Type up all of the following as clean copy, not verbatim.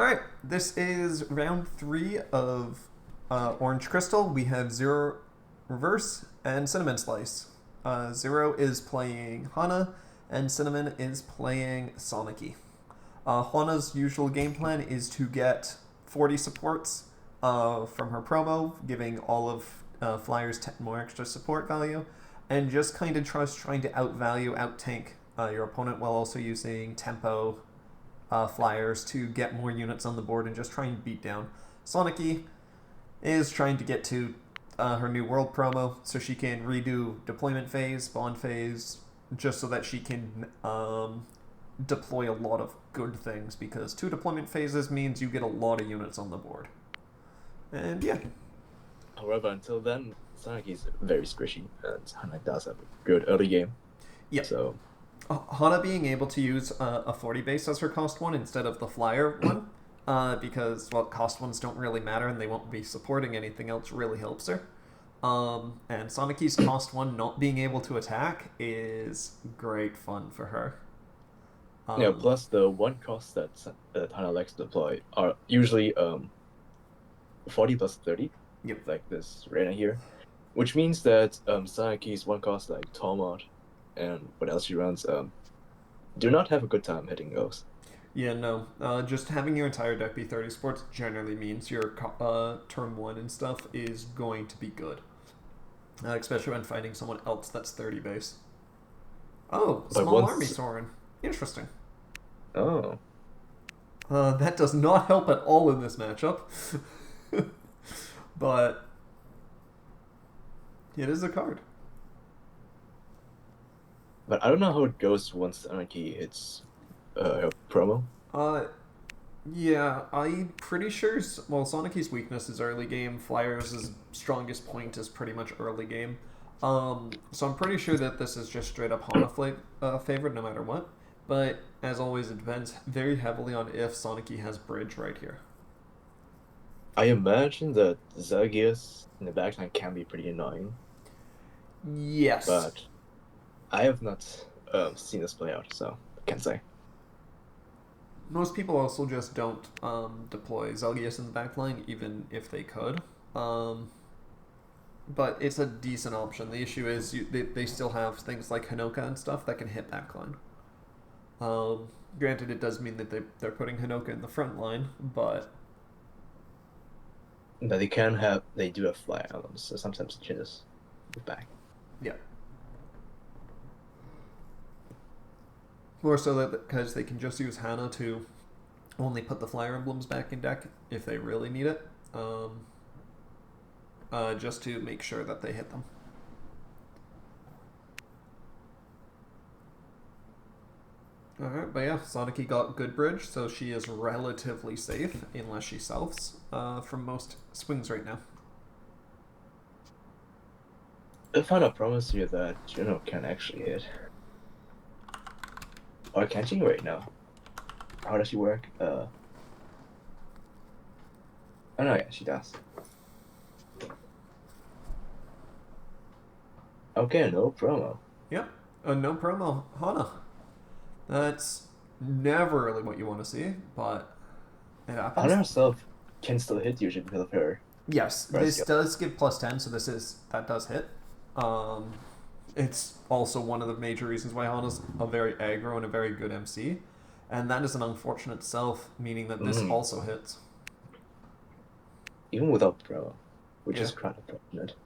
Alright, this is round 3 of Orange Crystal. We have Zero Reverse and CinnamonSlice. Zero is playing Hana, and Cinnamon is playing Sanaki. Hana's usual game plan is to get 40 supports from her promo, giving all of Flyers 10 more extra support value, and just kind of trying to outvalue, out-tank your opponent while also using tempo Flyers to get more units on the board and just try and beat down. Sanaki is trying to get to her new world promo so she can redo deployment phase, bond phase, just so that she can deploy a lot of good things, because 2 deployment phases means you get a lot of units on the board. And yeah. However, until then, Sanaki's very squishy, and Hana does have a good early game. Yeah. So Hana being able to use a 40 base as her cost 1 instead of the flyer one, because, well, cost 1s don't really matter and they won't be supporting anything else, really helps her. And Sanaki's cost 1 not being able to attack is great fun for her. yeah, plus the one cost that Hana likes to deploy are usually 40 plus 30. Yep. Like this right here. Which means that Sanaki's one cost like Tormod and what else she runs do not have a good time hitting those. Yeah, no. Just having your entire deck be 30 sports generally means your turn 1 and stuff is going to be good. Especially when fighting someone else that's 30 base. Oh, small army Soren. Interesting. Oh. That does not help at all in this matchup. But it is a card. But I don't know how it goes once Sanaki hits her promo. Yeah, I'm pretty sure. Well, Sonicy's weakness is early game. Flyers' strongest point is pretty much early game. So I'm pretty sure that this is just straight up Hana favored no matter what. But as always, it depends very heavily on if Sanaki has bridge right here. I imagine that Zergius in the backline can be pretty annoying. Yes. But I have not seen this play out, so I can't say. Most people also just don't deploy Zelgius in the backline, even if they could. But it's a decent option. The issue is they still have things like Hanoka and stuff that can hit backline. Granted, it does mean that they're putting Hanoka in the front line, but they do have fly items, so sometimes it just move back. Yeah. More so that because they can just use Hana to only put the flyer emblems back in deck if they really need it, just to make sure that they hit them. Alright, but yeah, Sanaki got good bridge, so she is relatively safe, unless she selfs, from most swings right now. If I don't promise here that Juno can actually hit. Or can she right now? How does she work? Oh no, yeah, she does. Okay, no promo. Yep, no promo, Hana. That's never really what you want to see, but it happens. Hana herself can still hit usually because of her. Yes, this does give +10, so that does hit. It's also one of the major reasons why Hana's a very aggro and a very good MC, and that is an unfortunate self, meaning that this also hits. Even without promo, which is kind of unfortunate.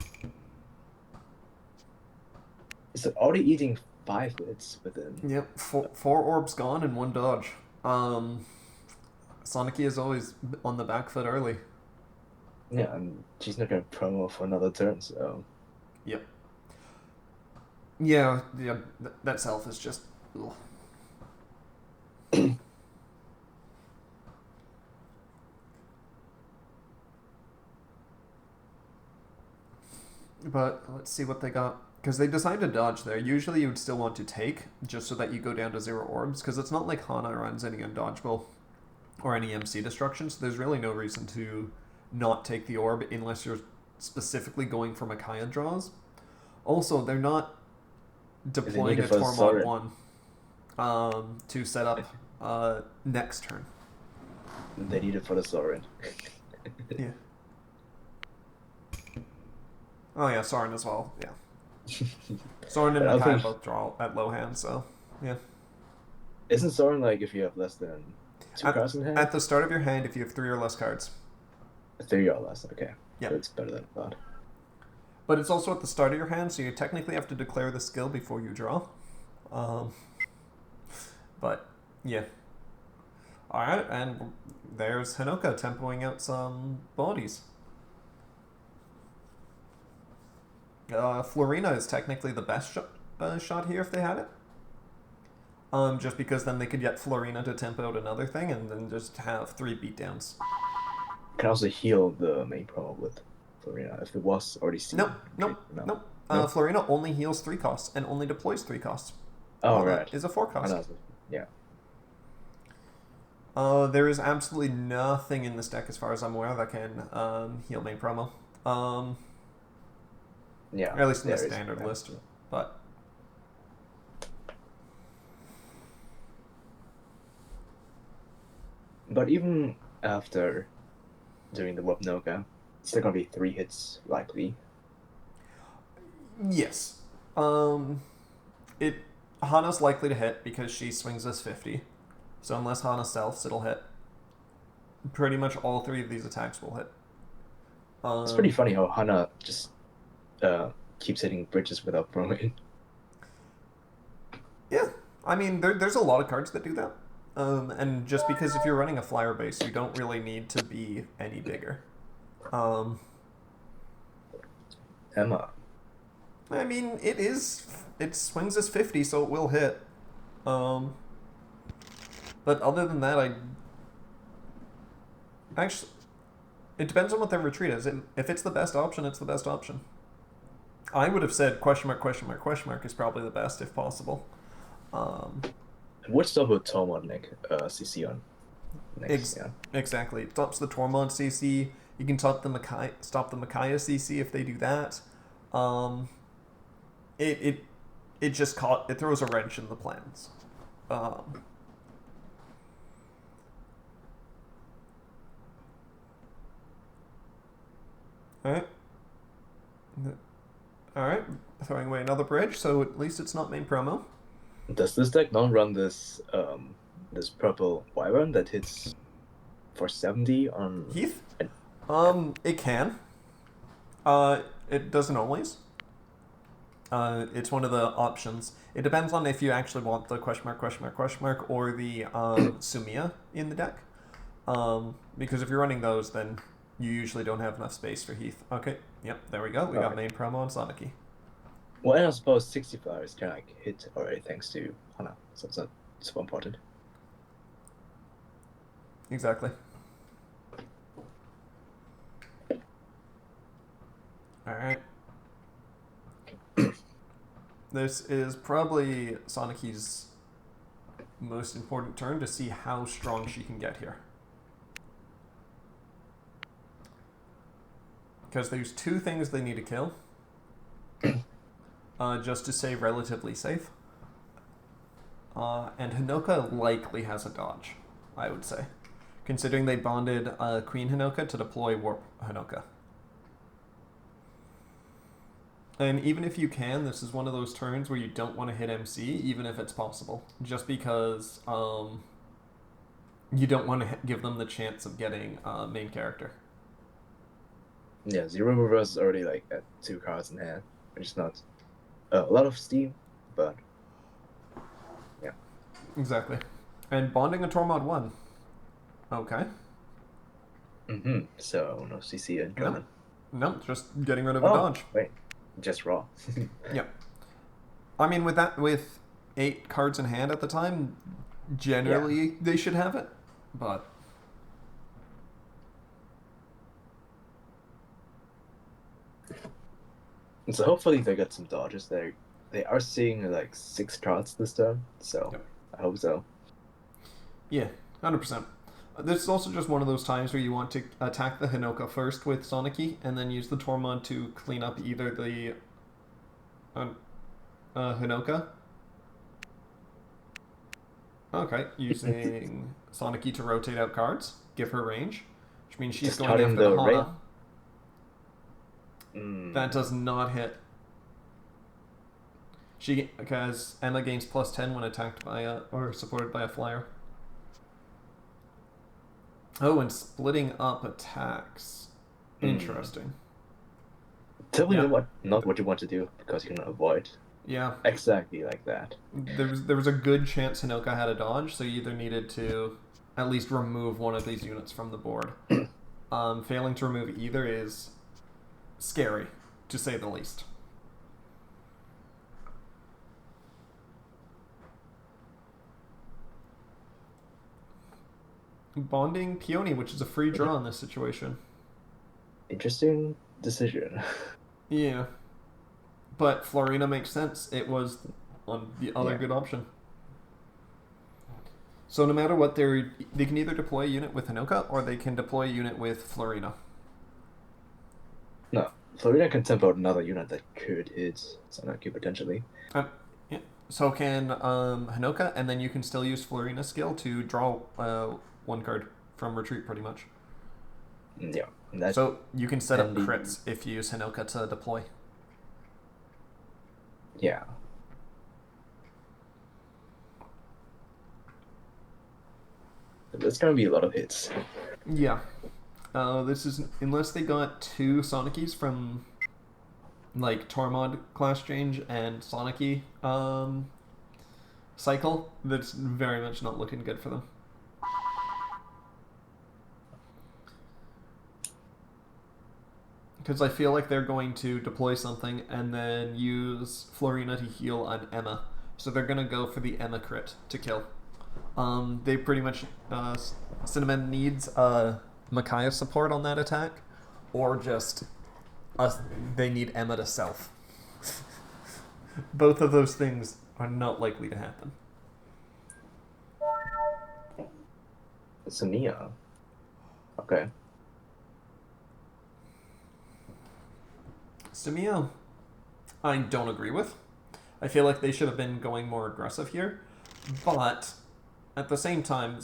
Is it already eating 5 hits within? Yep, 4 orbs gone and 1 dodge. Sanaki is always on the back foot early. Yeah, and she's not going to promo for another turn, so... Yep. Yeah, that self is just... But let's see what they got. Because they decided to dodge there. Usually you would still want to take, just so that you go down to 0 orbs, because it's not like Hana runs any undodgeable or any MC destruction, so there's really no reason to not take the orb unless you're specifically going for Micaiah draws. Also, they're not deploying a Tormod 1 to set up next turn. They need it for the Sorin. Yeah. Oh yeah, Soren as well. Yeah. Soren and But I don't Makai think both draw at low hand, so yeah. isn't Sorin like if you have less than two At cards in hand? at the start of your hand, if you have 3 or less cards. Three or less. Okay, Yeah. that's better than I thought. But it's also at the start of your hand, so you technically have to declare the skill before you draw. Um, but yeah. All right, and there's Hanoka tempoing out some bodies. Florina is technically the best shot here if they had it. Just because then they could get Florina to tempo out another thing and then just have 3 beatdowns. You can also heal the main promo with Florina if it was already seen. Nope, Okay, nope, no. nope. No? Florina only heals 3 costs and only deploys 3 costs. Oh, Hana right. is a 4 cost. Yeah. There is absolutely nothing in this deck, as far as I'm aware, that can heal main promo. Yeah. Or at least in the there is- standard yeah. list. But But even after doing the Webnoga, it's still gonna be 3 hits likely. yes, it Hana's likely to hit because she swings us 50. So unless Hana selfs, it'll hit. Pretty much all 3 of these attacks will hit. It's pretty funny how Hana just keeps hitting bridges without promoting. Yeah, I mean, there's a lot of cards that do that. And just because if you're running a flyer base, you don't really need to be any bigger. Emma. I mean, it swings as 50, so it will hit. But other than that, actually, it depends on what their retreat is. If it's the best option, it's the best option. I would have said question mark, question mark, question mark is probably the best if possible. What's up with Tomod Nick CC on next? Yeah. Exactly. It stops the Tormod CC. You can stop the Micaiah CC if they do that. It just it throws a wrench in the plans. All right. All right. Throwing away another bridge, so at least it's not main promo. Does this deck not run this this purple wyvern that hits for 70 on Heath? It can. It doesn't always. It's one of the options. It depends on if you actually want the question mark, question mark, question mark, or the Sumia in the deck. Because if you're running those, then you usually don't have enough space for Heath. Okay, yep, there we go. We got main promo on Sanaki. Well, and I suppose 60 flowers can like hit already thanks to Hana, so it's not so important. Exactly. Alright. This is probably Sanaki's most important turn to see how strong she can get here. Because there's 2 things they need to kill. Just to stay relatively safe. And Hanoka likely has a dodge, I would say. Considering they bonded Queen Hanoka to deploy Warp Hanoka. And even if you can, this is one of those turns where you don't want to hit MC, even if it's possible. Just because you don't want to give them the chance of getting main character. Yeah, Zero Reverse is already like at 2 cards in hand, which is not a lot of steam, but yeah. Exactly. And bonding a Tormod 1. Okay. So no CC incoming. No, just getting rid of a dodge. Wait, just raw. Yep. I mean, with 8 cards in hand at the time, generally they should have it, but So hopefully they get some dodges there. They are seeing like 6 cards this turn, so Yep. I hope so. Yeah, 100%. This is also just one of those times where you want to attack the Hanoka first with Sanaki, and then use the Tormod to clean up either the Hanoka. Okay, using Sanaki to rotate out cards. give her range, which means she's going Discarding after the the Hana. rain. That does not hit. Because Emma gains +10 when attacked by or supported by a flyer. Oh, and splitting up attacks. Interesting. Tell me Yeah. not what you want to do because you can avoid. Yeah. Exactly like that. There was a good chance Hinoka had a dodge, so you either needed to at least remove one of these units from the board. Failing to remove either is scary, to say the least. Bonding Peony, which is a free draw in this situation. Interesting decision. Yeah. But Florina makes sense. It was on the other good option. So no matter what, they can either deploy a unit with Hinoka or they can deploy a unit with Florina. No, Florina can tempo another unit that could hit Sanaki potentially. Yeah. So can Hinoka, and then you can still use Florina's skill to draw one card from retreat, pretty much. Yeah. So you can set up crits if you use Hinoka to deploy. Yeah. There's gonna be a lot of hits. Yeah. This is unless they got 2 Sanakis from like Tormod class change and Sanaki cycle. That's very much not looking good for them. Because I feel like they're going to deploy something and then use Florina to heal on Emma. So they're going to go for the Emma crit to kill. They pretty much... Cinnamon needs Micaiah support on that attack. Or just... they need Emma to self. Both of those things are not likely to happen. It's a Nia. Okay. Sumio, I don't agree with. I feel like they should have been going more aggressive here. But at the same time,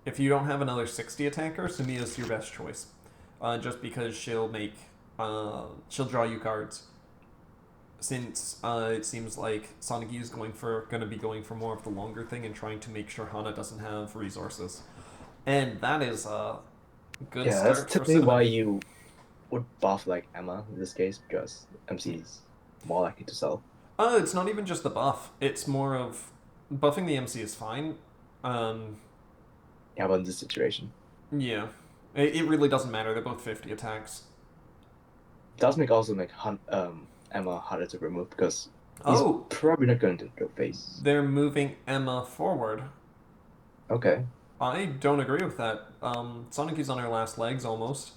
if you don't have another 60 attacker, Sumia's your best choice. Just because she'll draw you cards. Since it seems like Sanaki is going to be going for more of the longer thing and trying to make sure Hana doesn't have resources. And that is a good start. That's typically why you would buff like Emma in this case, because MC is more likely to sell. It's not even just the buff. It's more of buffing the MC is fine. Yeah, but in this situation. Yeah. It really doesn't matter. They're both 50 attacks. It does also make Emma harder to remove because he's probably not going to go face. They're moving Emma forward. Okay. I don't agree with that. Sonicy's on her last legs almost.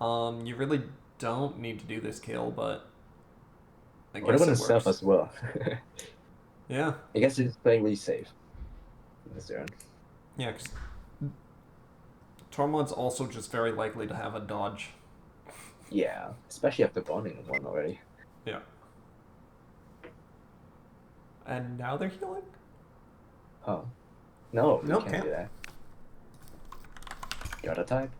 You really don't need to do this kill, but I guess what about himself as well? Yeah. I guess he's playing really safe this turn. Yeah, because Tormod's also just very likely to have a dodge. Yeah, especially after bonding one already. Yeah. And now they're healing? Oh. No, you nope, can't do that. Got a type?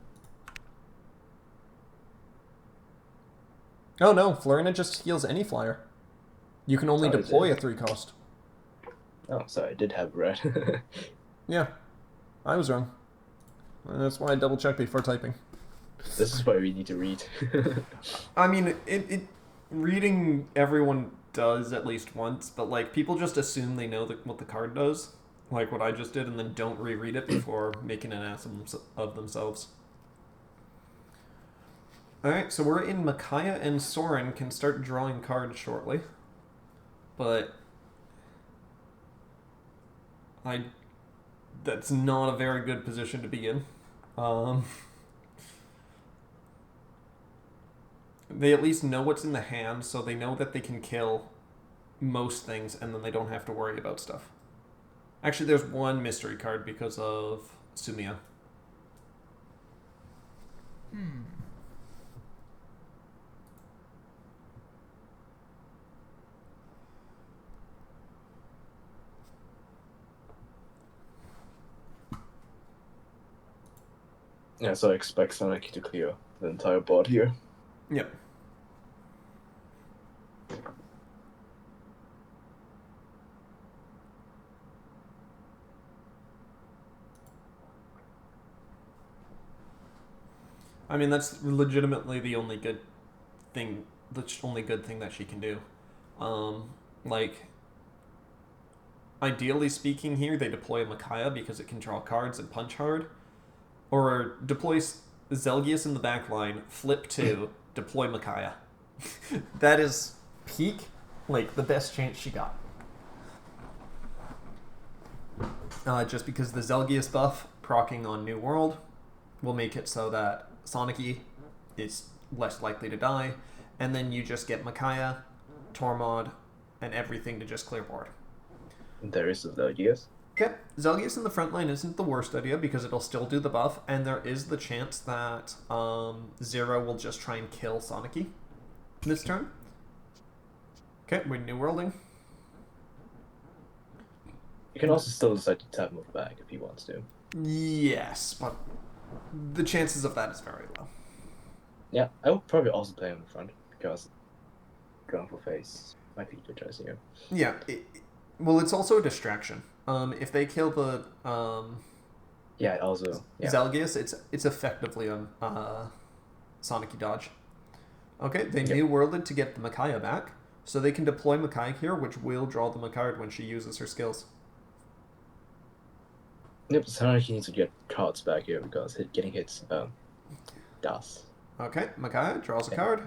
Oh no, Florina just heals any flyer. You can only deploy a 3-cost. Oh, sorry, I did have red. Yeah, I was wrong. And that's why I double-checked before typing. This is why we need to read. I mean, reading everyone does at least once, but like people just assume they know what the card does, like what I just did, and then don't reread it before making an ass of themselves. Alright, so we're in Micaiah, and Soren can start drawing cards shortly. But that's not a very good position to be in. They at least know what's in the hand, so they know that they can kill most things, and then they don't have to worry about stuff. Actually, there's one mystery card because of Sumia. Yeah, so I expect Sanaki to clear the entire board here. Yep. I mean, that's legitimately the only good thing. The only good thing that she can do. Like, ideally speaking, here they deploy a Micaiah because it can draw cards and punch hard, or deploy Zelgius in the back line, flip two, deploy Micaiah. That is peak, like the best chance she got. Just because the Zelgius buff proccing on New World will make it so that Sanaki is less likely to die, and then you just get Micaiah, Tormod, and everything to just clear board. There is the yes. Okay, Zelgius in the front line isn't the worst idea because it'll still do the buff, and there is the chance that Zero will just try and kill Sanaki this turn. Okay, we're New Worlding. You can also still decide to tap move back if he wants to. Yes, but the chances of that is very low. Yeah, I would probably also play him in front because going for face might be good choice here. Yeah, well, it's also a distraction. If they kill the Yeah, also Zelgius, it's effectively a Sanaki dodge. Okay, they New Worlded to get the Micaiah back, so they can deploy Micaiah here, which will draw the card when she uses her skills. Yep, Sanaki needs to get cards back here because getting hits does. Okay, Micaiah draws a card.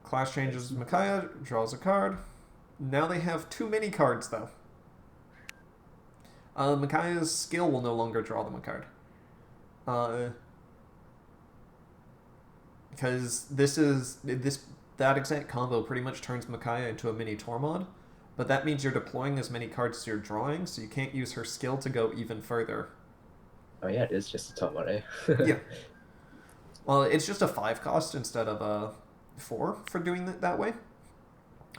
Clash changes Micaiah, draws a card. Now they have too many cards, though. Micaiah's skill will no longer draw them a card. Because that exact combo pretty much turns Micaiah into a mini Tormod, but that means you're deploying as many cards as you're drawing, so you can't use her skill to go even further. Oh yeah, it is just a Tormod, eh? Yeah. Well, it's just a 5 cost instead of a 4 for doing it that way.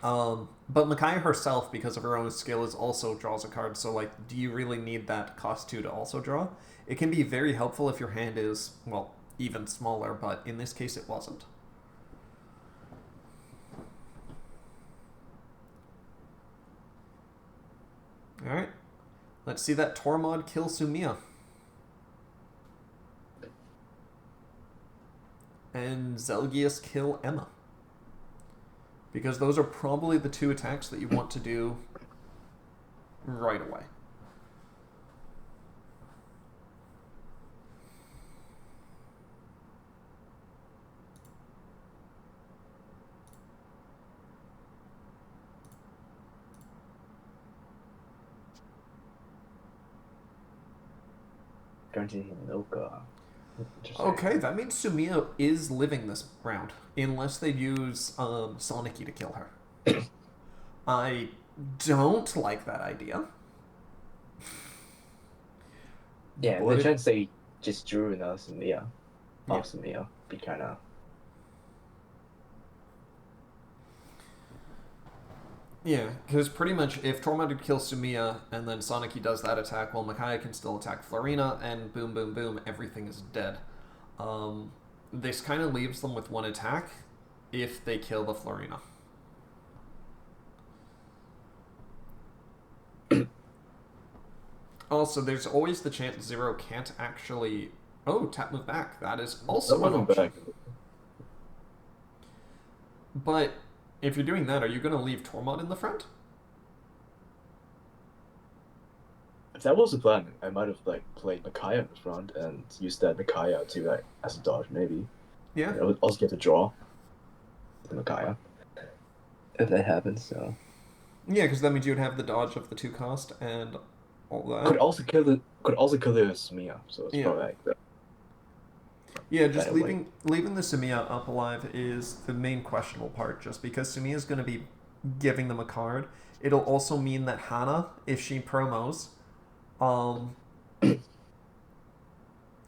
But Micaiah herself, because of her own skill, also draws a card. So, like, do you really need that cost 2 to also draw? It can be very helpful if your hand is, well, even smaller, but in this case it wasn't. Alright. Let's see that Tormod kill Sumiya. And Zelgius kill Emma. Because those are probably the 2 attacks that you want to do right away. Okay, that means Sumiya is living this round, unless they use Sanaki to kill her. I don't like that idea. Yeah, the chance they just drew in us and off Sumiya be kind of. Yeah, because pretty much if Tormod kills Sumiya and then Sanaki does that attack, well, Micaiah can still attack Florina, and boom, boom, boom, everything is dead. This kind of leaves them with 1 attack if they kill the Florina. Also, there's always the chance Zero can't actually... Oh, tap move back. That is also an option. Back. But if you're doing that, are you going to leave Tormod in the front? If that was the plan, I might have played Micaiah in the front and used that Micaiah to as a dodge maybe. Yeah. I would also get to draw the Micaiah if that happens. So. Yeah, because that means you'd have the dodge of the 2 cost and all that. Could also kill the Sumiya, so it's probably like that. Yeah, just leaving the Sumiya up alive is the main questionable part, just because Sumiya is going to be giving them a card. It'll also mean that Hana, if she promos...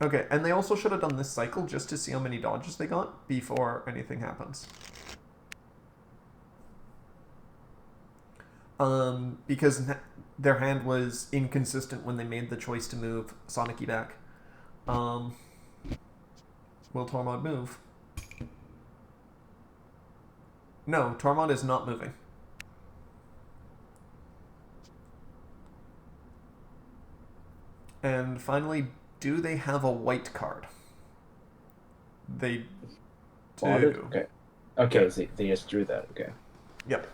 Okay, and they also should have done this cycle just to see how many dodges they got before anything happens. Because their hand was inconsistent when they made the choice to move Sanaki back. Um, will Tormod move? No, Tormod is not moving. And finally, do they have a white card? They Bonded? do. Okay. Okay, Yep. so they just drew that. Okay. Yep.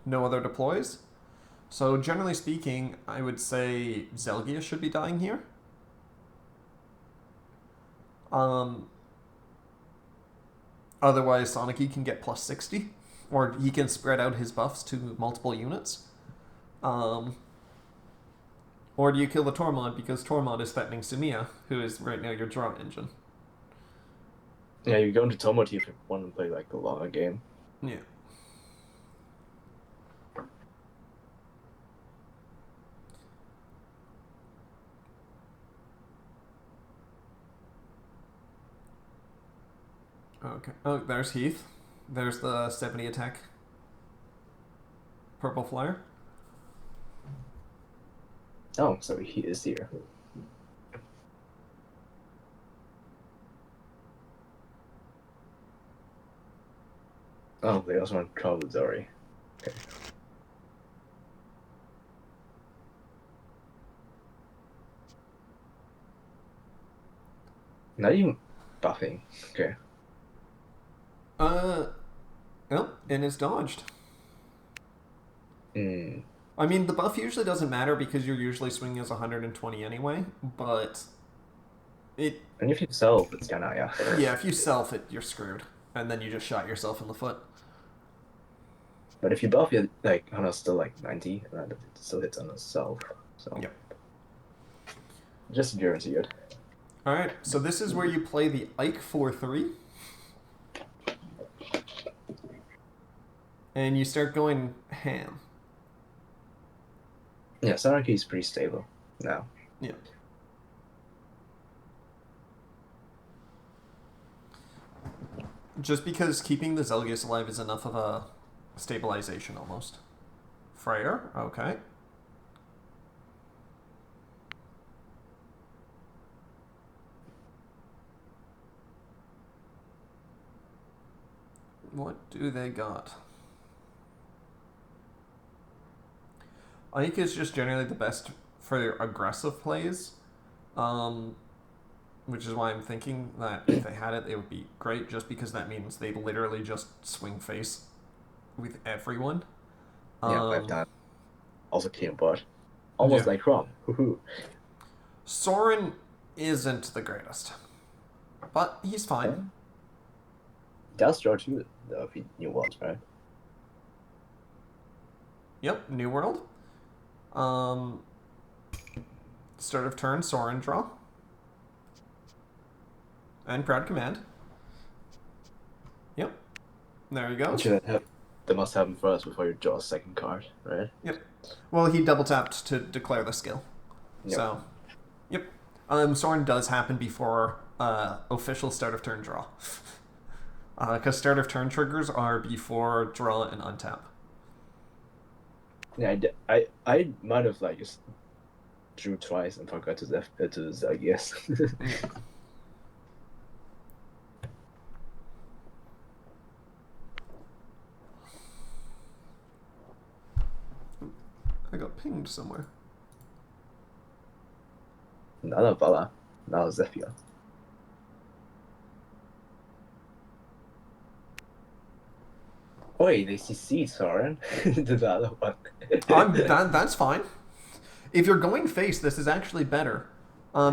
No other deploys? So generally speaking, I would say Zelgia should be dying here. Um, Otherwise, Sanaki can get plus 60, or he can spread out his buffs to multiple units. Um, or do you kill the Tormod because Tormod is threatening Sumia, who is right now your draw engine? Yeah, you go into Tomoty if you want to play like the longer game. Yeah. Okay. Oh, there's Heath. There's the 70 attack. Purple Flyer. Oh, so he is here. Oh, they also want to call the Zori. Okay. Not even buffing. Okay. Oh, and it's dodged. Hmm. I mean, the buff usually doesn't matter because you're usually swinging as 120 anyway, but it... And if you self, it's kind of, yeah. Yeah, if you self it, you're screwed. And then you just shot yourself in the foot. But if you buff it, like, Hana's still like 90, and it still hits on itself. So, Yep. just guarantee it. Alright, so this is where you play the Ike 4-3. And you start going ham. Yeah, Sanaki is pretty stable now. Yeah. Just because keeping the Zelgius alive is enough of a stabilization almost. Freyr, okay. What do they got? Ike is just generally the best for aggressive plays, which is why I'm thinking that if they had it, it would be great, just because that means they literally just swing face with everyone. Yeah, lifetime. Also came bot. Almost Yeah. like Rom. Soren isn't the greatest, but he's fine. That's draw too, though, if you want, right? Yep, New World. Start of turn, Soren draw. And Proud Command. Yep. There you go. That must happen first before you draw a second card, right? Yep. Well, he double tapped to declare the skill. Yep. So, yep. Soren does happen before official start of turn draw. Because start of turn triggers are before draw and untap. Yeah, I might have like just drew twice and forgot to the yes. I got pinged somewhere. Nada Bala, now Zephyr. Wait, they CC Soren to the other one. That's fine. If you're going face, this is actually better,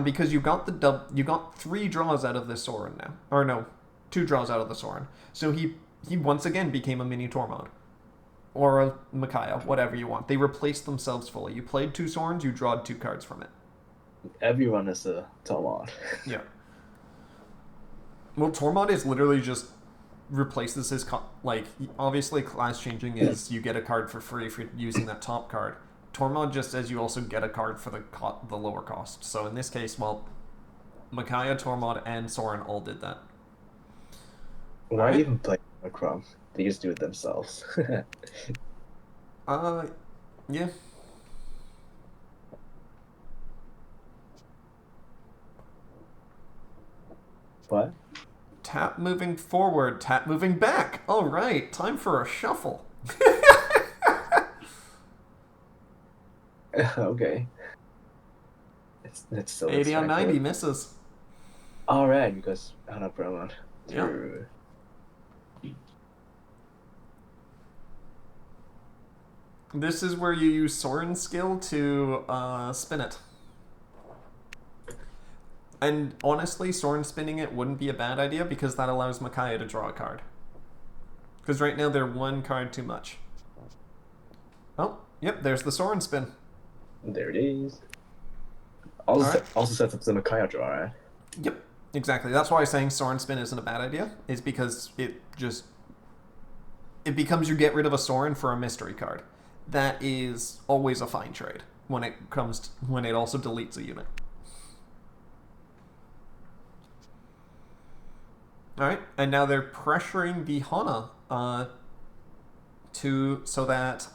because you got you got 3 draws out of this Soren now, or no, 2 draws out of the Soren. So he once again became a mini Tormod, or a Micaiah, whatever you want. They replaced themselves fully. You played 2 Sorens, you drawed 2 cards from it. Everyone is a Tormod. Yeah. Well, Tormod is literally just replaces his like, obviously class changing is you get a card for free for using that top card. Tormod just says you also get a card for the lower cost. So in this case, well, Micaiah, Tormod, and Soren all did that. Why even play Macron? They just do it themselves. Yeah. What? Tap moving forward, tap moving back. All right, time for a shuffle. Okay. It's still 80 on 90 expected. misses. All right, because Hana promo Yeah. through. This is where you use Soren's skill to spin it. And honestly, Soren spinning it wouldn't be a bad idea because that allows Micaiah to draw a card. Because right now they're one card too much. Oh, yep, there's the Soren spin. There it is. Also, Alright. also sets up the Micaiah draw, right? Yep, exactly. That's why saying Soren spin isn't a bad idea, is because it becomes you get rid of a Soren for a mystery card. That is always a fine trade when it also deletes a unit. Alright, and now they're pressuring the Hana so that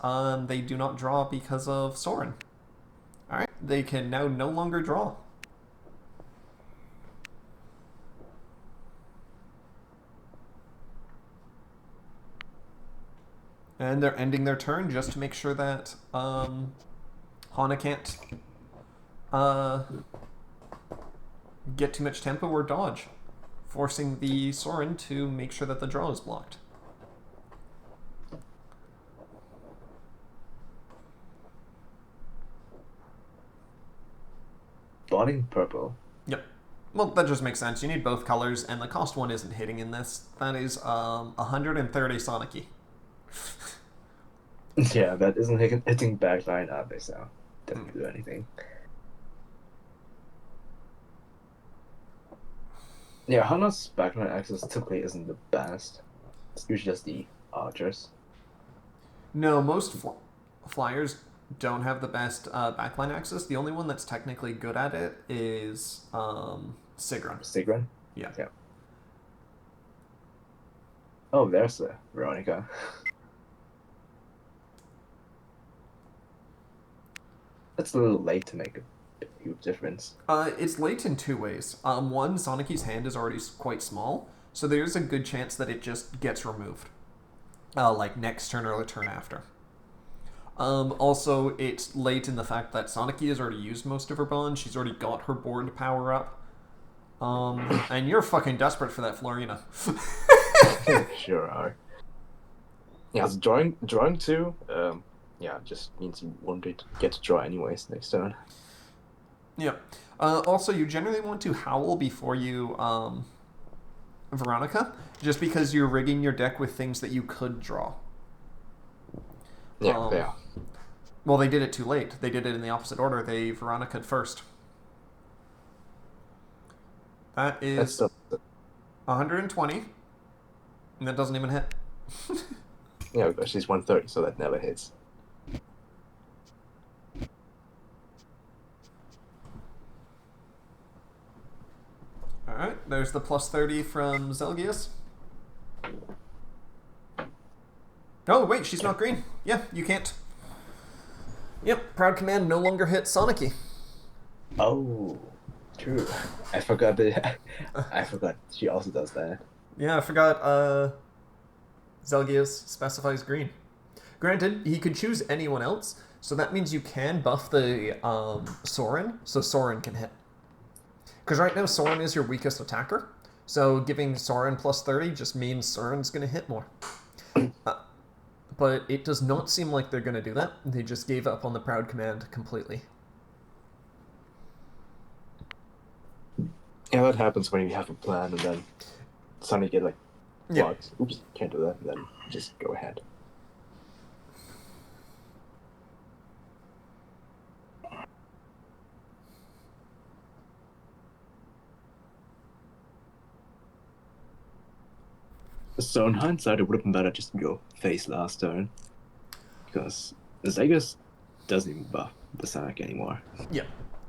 they do not draw because of Soren. Alright, they can now no longer draw. And they're ending their turn just to make sure that Hana can't get too much tempo or dodge, forcing the Soren to make sure that the draw is blocked. Blotting purple. Yep. Well, that just makes sense. You need both colors, and the cost one isn't hitting in this. That is 130 Sanaki. Yeah, that isn't hitting backline either, so doesn't do anything. Yeah, Hana's backline access typically isn't the best. It's usually just the archers. No, most flyers don't have the best backline access. The only one that's technically good at it is Sigrun. Sigrun? Yeah. Oh, there's the Veronica. That's a little late to make a huge difference. It's late in two ways. One, Sonicy's hand is already quite small, so there's a good chance that it just gets removed. Like next turn or the turn after. Also, it's late in the fact that Sanaki has already used most of her bonds. She's already got her board power up. And you're fucking desperate for that Florina. Sure are. Yeah, so drawing two, yeah, just means you won't get to draw anyways next turn. Yeah. Also, you generally want to howl before you Veronica, just because you're rigging your deck with things that you could draw. Yeah, yeah. Well, they did it too late. They did it in the opposite order. They Veronica'd first. That is 120, and that doesn't even hit. Yeah, but she's 130, so that never hits. Alright, there's the plus 30 from Zelgius. Oh, wait, she's not green. Yeah, you can't. Yep, Proud Command no longer hits Sanaki. Oh, true. I forgot that. I forgot she also does that. Yeah, I forgot Zelgius specifies green. Granted, he could choose anyone else, so that means you can buff the Soren, so Soren can hit. Because right now, Soren is your weakest attacker, so giving Soren plus 30 just means Soren's going to hit more. But it does not seem like they're going to do that. They just gave up on the Proud Command completely. Yeah, that happens when you have a plan and then suddenly get like blocked. Yeah. Oops, can't do that. And then just go ahead. So in hindsight, it would have been better just to go face last turn, because Zegas doesn't even buff the Sanaki anymore. Yeah.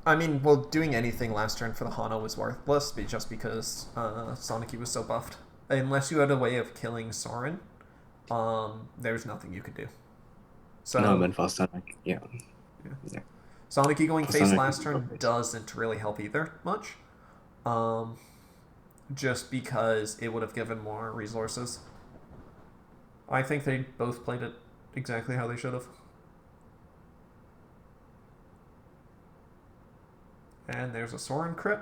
I mean, well, doing anything last turn for the Hana was worthless, just because Sanaki was so buffed. Unless you had a way of killing Soren, there's nothing you could do. So, no, then for Sanaki, yeah. Sanaki going for face Sanaki last turn doesn't really help either much. just because it would have given more resources. I think they both played it exactly how they should have. And there's a Soren crit.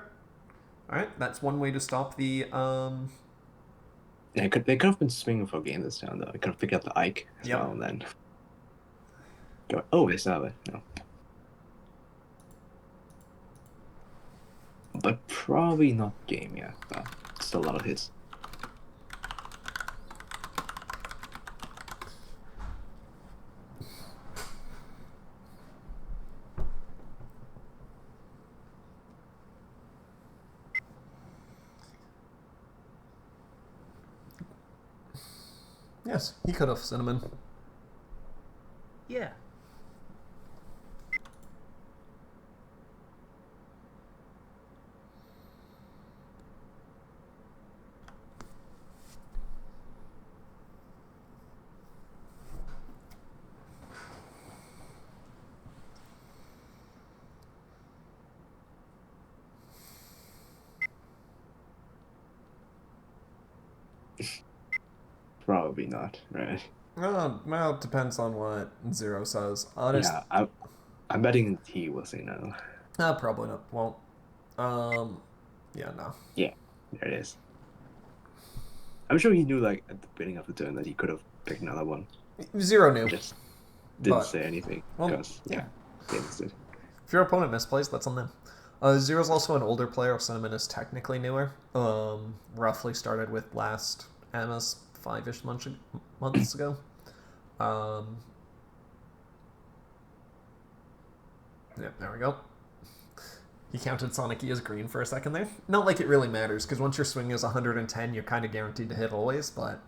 Alright, that's one way to stop the Yeah, they could have been swinging for a game this time though. They could have picked up the Ike as Yep. well and then go. Oh, they still have it. No. But probably not game yet. But still a lot of hits. Yes, he could have, Cinnamon. Yeah. Probably not, right? Well, it depends on what Zero says. Honest. Yeah, I'm betting he will say no. Probably not. Won't. Yeah, no. Yeah, there it is. I'm sure he knew, like, at the beginning of the turn that he could have picked another one. Zero knew. Just didn't But- say anything well, because yeah. they missed it. If your opponent misplays, that's on them. Zero's also an older player. Cinnamon is technically newer. Roughly started with last Emma's 5-ish months ago. Yep, there we go. He counted Sanaki as green for a second there. Not like it really matters, because once your swing is 110, you're kind of guaranteed to hit always, but...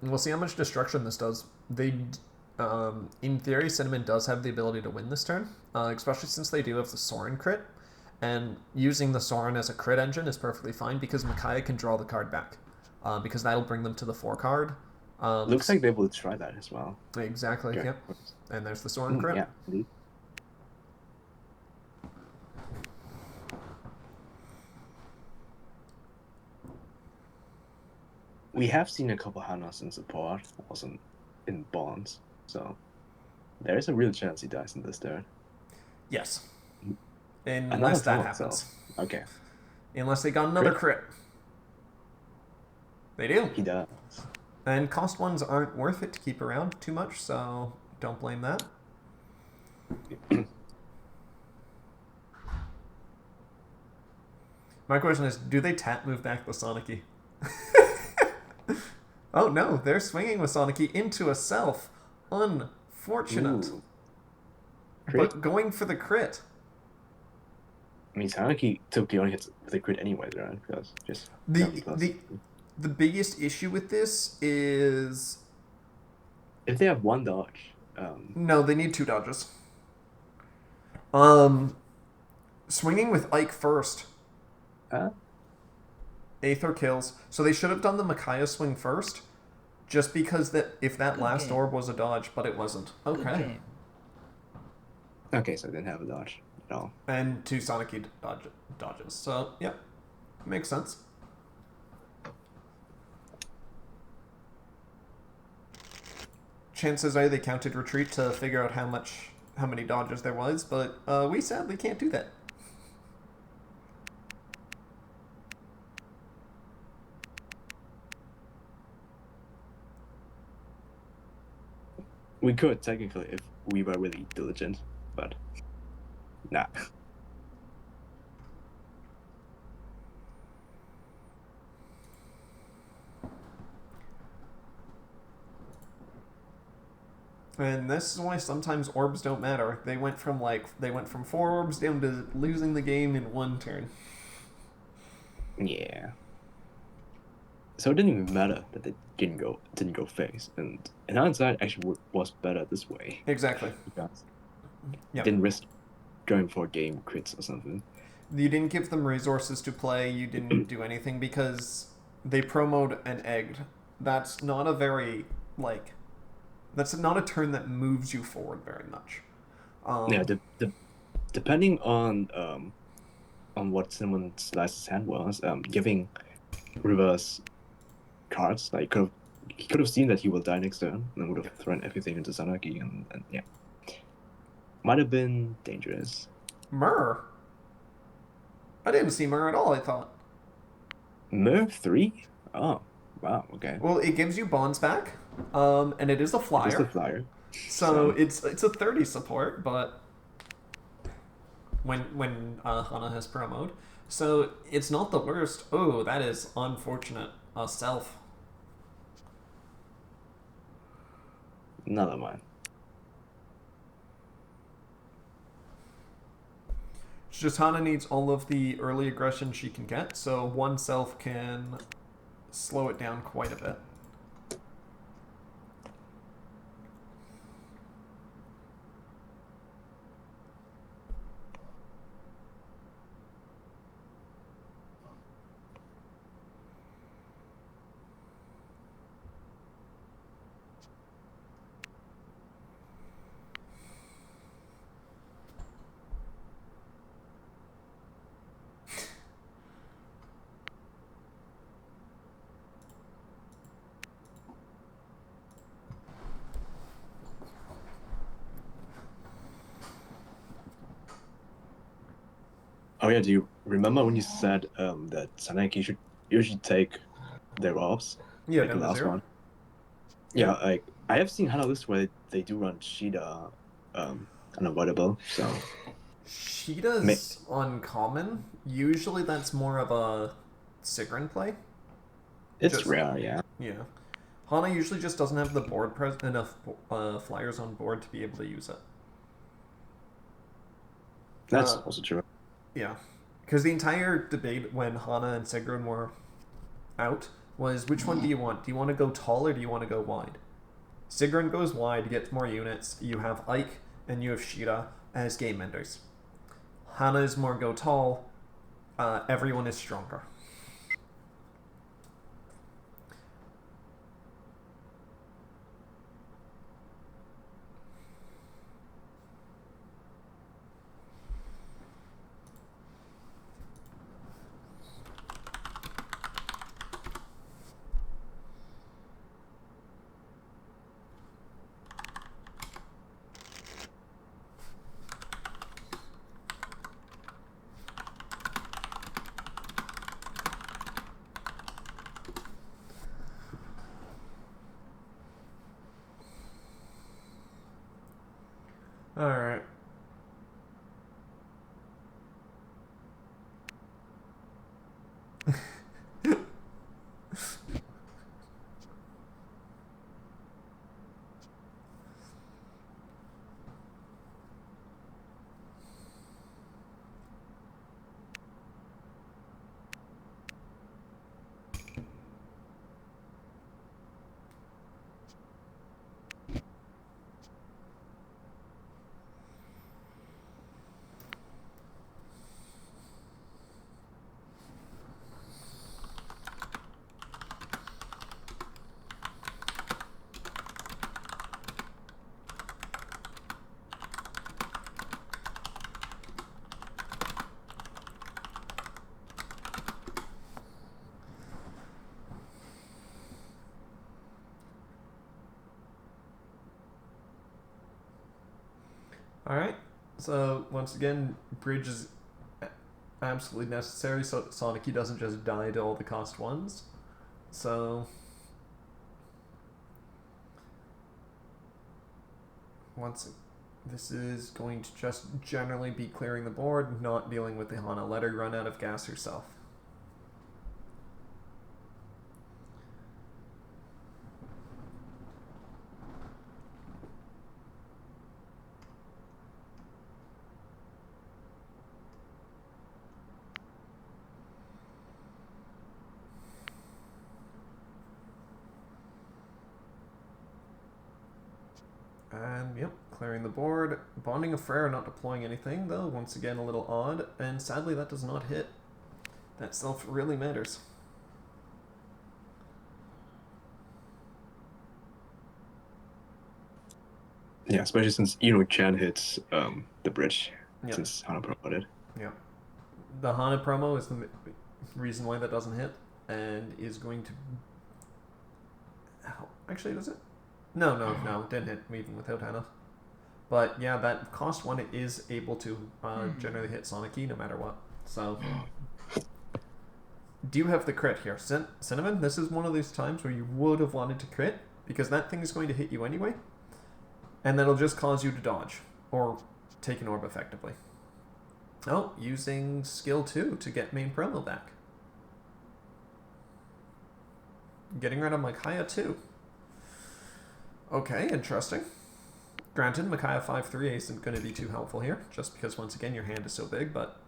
We'll see how much destruction this does. In theory, Cinnamon does have the ability to win this turn, especially since they do have the Soren crit. And using the Soren as a crit engine is perfectly fine, because Micaiah can draw the card back. Because that'll bring them to the 4 card. Looks like they will try that as well. Exactly, Okay. yep. And there's the Soren crit. Yeah, indeed. We have seen a couple Hanas in support, also in bonds, so there is a real chance he dies in this turn. Yes. Another Unless that taunt, happens. so okay, Unless they got another crit. They do. he does. And cost ones aren't worth it to keep around too much, so don't blame that. My question is, do they tap move back the Sanaki? Oh no, they're swinging with Sanaki into a self. Unfortunate. Ooh. Crit? But going for the crit. I mean, Sanaki typically only hits with a crit anyways, right? Because just 7 plus. The biggest issue with this is... If they have one dodge, No, they need 2 dodges. Swinging with Ike first. Aether kills. So they should have done the Micaiah swing first, just because that if that Good last game. orb was a dodge, but it wasn't. Good Okay. game. okay, so they didn't have a dodge at all. And 2 Sanaki dodges. So, yep. Makes sense. Chances are they counted retreat to figure out how many dodges there was, but we sadly can't do that. We could technically if we were really diligent, but nah. And this is why sometimes orbs don't matter. They went from 4 orbs down to losing the game in 1 turn. Yeah. So it didn't even matter that they didn't go face, and in hindsight, actually was better this way. Exactly. Because Yep. didn't risk going for game crits or something. You didn't give them resources to play, you didn't do anything because they promoed and egged. That's not a very, that's not a turn that moves you forward very much. Yeah, depending on on what CinnamonSlice's hand was, giving reverse cards. Like he could have seen that he will die next turn and would have thrown everything into Sanaki, and yeah, might have been dangerous. Myrrh? I didn't see Myrrh at all, I thought. Myrrh 3? Oh, wow, okay. Well, it gives you bonds back, and it is a flyer. Just a flyer. So it's a 30 support, but when Hana has promoed, so it's not the worst. Oh, that is unfortunate. Self. Never mind. It's just Hana needs all of the early aggression she can get, so one self can slow it down quite a bit. Oh yeah, do you remember when you said that Sanaki should usually take their orbs? Yeah, like down the to last 0. one. Yeah, like I have seen Hana list where they do run Shida unavoidable, so Sheeta's uncommon. Usually that's more of a Sigrun play. it's Just- rare, yeah. Yeah. Hana usually just doesn't have the board enough flyers on board to be able to use it. That's Uh, also true. Yeah. Because the entire debate when Hana and Sigrun were out was which one do you want? Do you want to go tall or do you want to go wide? Sigrun goes wide, gets more units. You have Ike and you have Sheeta as game enders. Hana is more go tall. Everyone is stronger. Alright. Alright, so once again, bridge is absolutely necessary so Sanaki doesn't just die to all the cost ones. So this is going to just generally be clearing the board, not dealing with the Hana. Let her run out of gas herself. And yep, clearing the board. Bonding of Freyr not deploying anything though, once again a little odd, and sadly that does not hit. That self really matters. Yeah, especially since Chan hits the bridge Yep. since Hana promoted. Yep. The Hana promo is the reason why that doesn't hit, and is going to. Oh, actually, does it? No, didn't hit even without Hana. But yeah, that cost 1 it is able to generally hit Sanaki no matter what. So, do you have the crit here, Cinnamon? This is one of those times where you would have wanted to crit because that thing is going to hit you anyway, and that'll just cause you to dodge or take an orb effectively. Oh, using skill 2 to get main promo back. Getting rid of Micaiah too. Okay, interesting. Granted, Micaiah 5-3 isn't going to be too helpful here, just because once again your hand is so big, but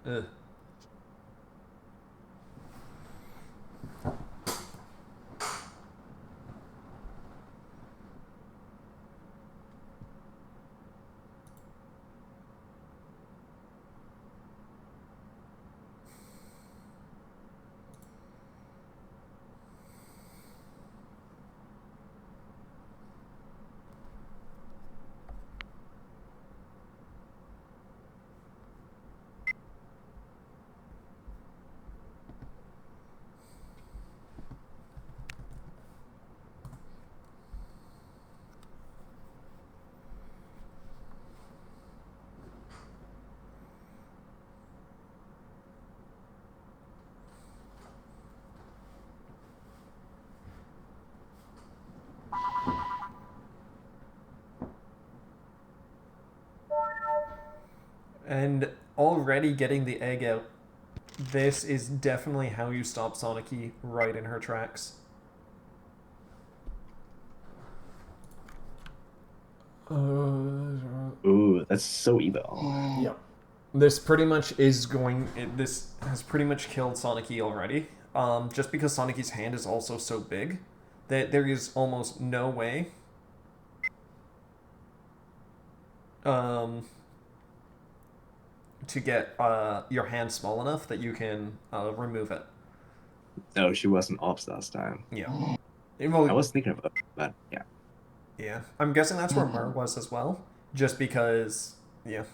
and already getting the egg out. This is definitely how you stop Sanaki right in her tracks. Ooh, that's so evil. Yep. This pretty much is going. This has pretty much killed Sanaki already. Just because Sanaki's hand is also so big that there is almost no way to get your hand small enough that you can remove it. No, she wasn't ops last time. Yeah. I was thinking about that, yeah. Yeah. I'm guessing that's where Mer was as well. Just because, yeah.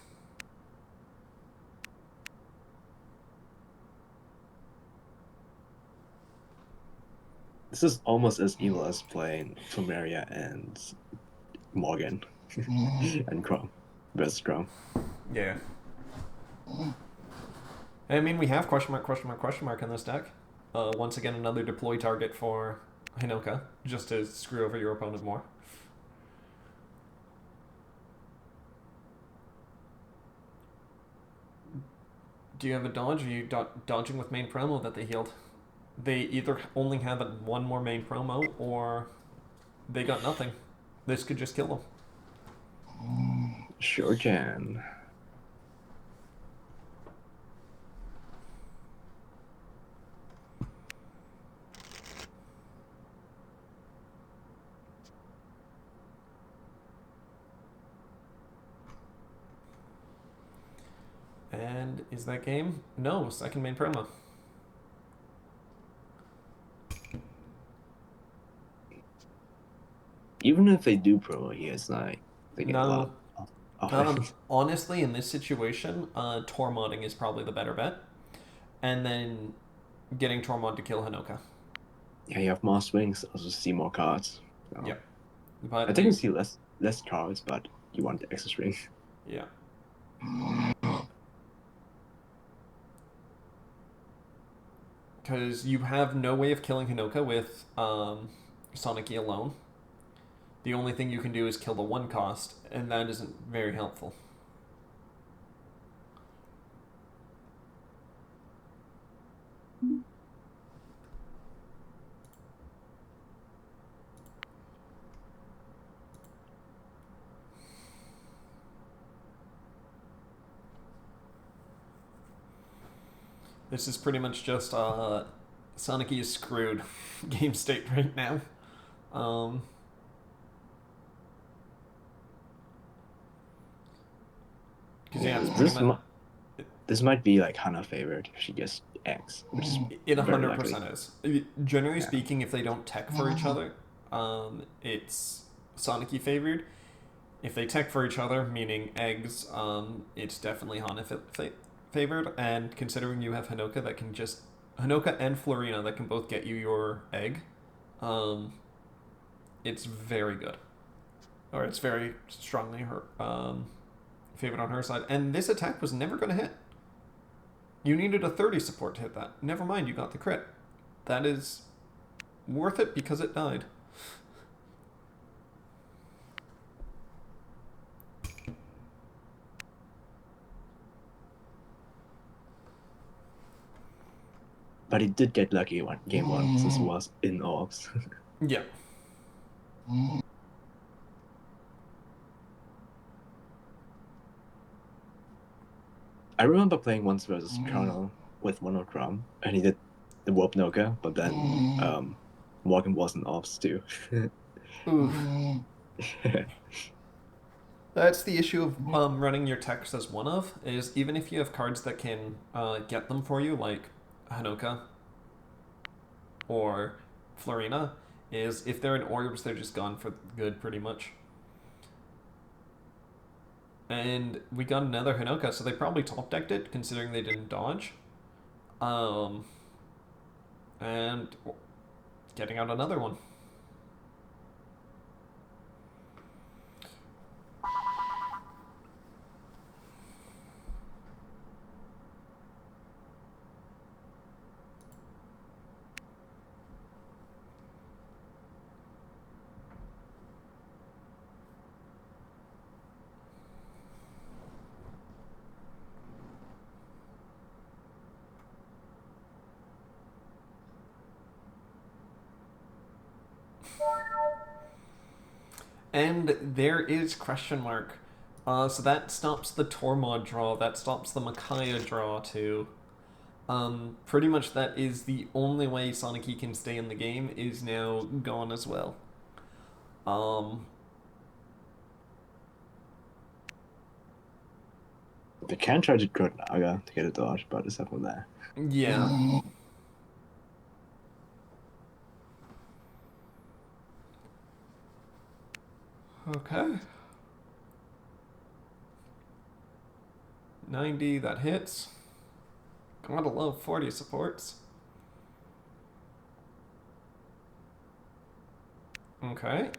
This is almost as evil as playing Plumeria and Morgan and Chrome versus Chrome. Yeah. I mean, we have question mark in this deck. Once again, another deploy target for Hinoka, just to screw over your opponent more. Do you have a dodge? Or are you dodging with main promo that they healed? They either only have one more main promo, or they got nothing. This could just kill them. Sure can. And is that game? No, second main promo. Even if they do promo here, it's like they get a lot of honestly, in this situation, Tormodding is probably the better bet. And then getting Tormod to kill Hinoka. Yeah, you have more swings, also see more cards. So. Yep. But I think you see less cards, but you want the extra swing. Yeah. Because you have no way of killing Hinoka with Sanaki alone. The only thing you can do is kill the 1 cost, and that isn't very helpful. This is pretty much just Sanaki is screwed game state right now. Because yeah, it's pretty much... This might be like Hana favored if she gets X, which is it 100% is. Generally speaking, if they don't tech for each other, it's Sanaki favored. If they tech for each other, meaning eggs, it's definitely Hana favored, and considering you have Hanoka that can just Hanoka and Florina that can both get you your egg, it's very good, or it's very strongly favored on her side. And this attack was never going to hit. You needed a 30 support to hit that. Never mind, you got the crit. That is worth it because it died. But he did get lucky game one since it was in orbs. Yeah. I remember playing once versus Colonel with monochrome, and he did the warp Noka, but then Morgan was in orbs too. Oof. That's the issue of running your text as one of, is even if you have cards that can get them for you, like Hanoka or Florina, is if they're in orbs, they're just gone for good, pretty much. And we got another Hanoka, so they probably top decked it, considering they didn't dodge. And getting out another one. And there is question mark. So that stops the Tormod draw, that stops the Micaiah draw too. Pretty much that is the only way Sanaki can stay in the game is now gone as well. They can try to Grot Naga to get a dodge, but it's up from there. Yeah. Okay. 90, that hits. Gotta love 40 supports. Okay.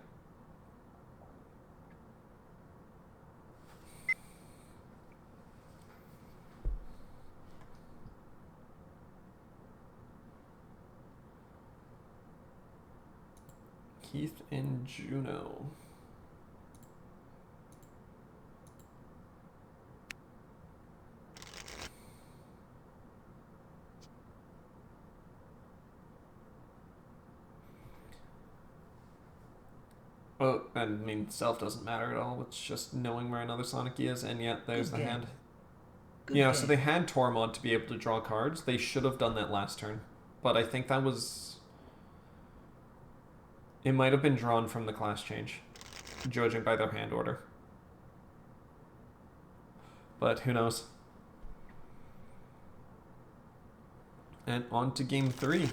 Keith and Juno. Well, I mean, self doesn't matter at all. It's just knowing where another Sanaki is, and yet there's Good the game. hand. Good Yeah, game. so they had Tormod to be able to draw cards. They should have done that last turn. But I think that was... It might have been drawn from the class change, judging by their hand order. But who knows? And on to game 3.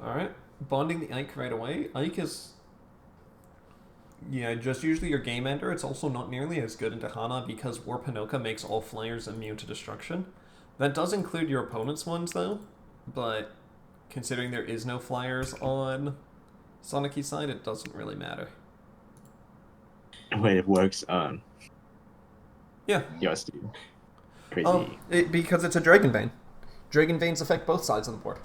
Alright, bonding the Ike right away. Ike is, yeah, just usually your game ender. It's also not nearly as good into Hana because Warp Hanoka makes all flyers immune to destruction. That does include your opponent's ones though, but considering there is no flyers on Sanaki's side, it doesn't really matter. Wait, it works on Yeah. yours too. Crazy. Oh, because it's a Dragon Vein. Dragon Veins affect both sides of the board.